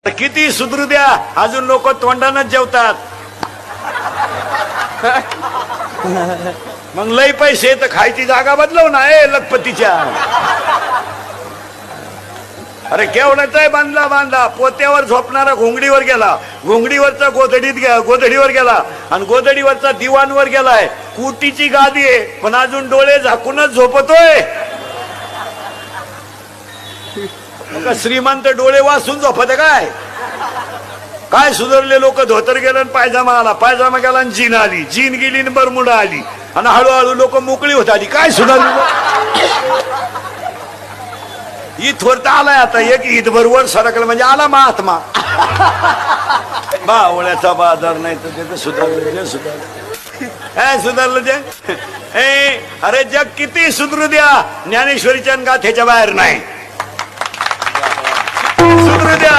किती सुधरू द्या अजून लोक तोंडानच जेवतात. मग लय पैसे तर खायची जागा बदलव ना लखपतीच्या. अरे केवढाच आहे बांधला बांधला पोत्यावर झोपणारा घोंगडीवर गेला, घोंगडीवरचा गोधडीवर गेला आणि गोधडीवरचा दिवाणवर गेलाय. कुटीची गादी आहे पण अजून डोळे झाकूनच झोपतोय. मग श्रीमंत डोळे वाचून झोपत काय. काय सुधारले लोक धोतर गेलं पायजामा आला, पायजामा गेला आणि जीन आली, जीन गेली आणि बरमुडा आली आणि हळूहळू लोक मोकळी होत आली. काय सुधारले. ईद थोरता आलाय आता एक ईद बरोबर सरकलं म्हणजे आला महात्मा. बावळ्याचा बाजार नाही तर त्याचं सुधारलं काय सुधारलं ते. अरे जग किती सुधरू द्या ज्ञानेश्वरीच्या गाथेच्या बाहेर नाही सुधरू द्या.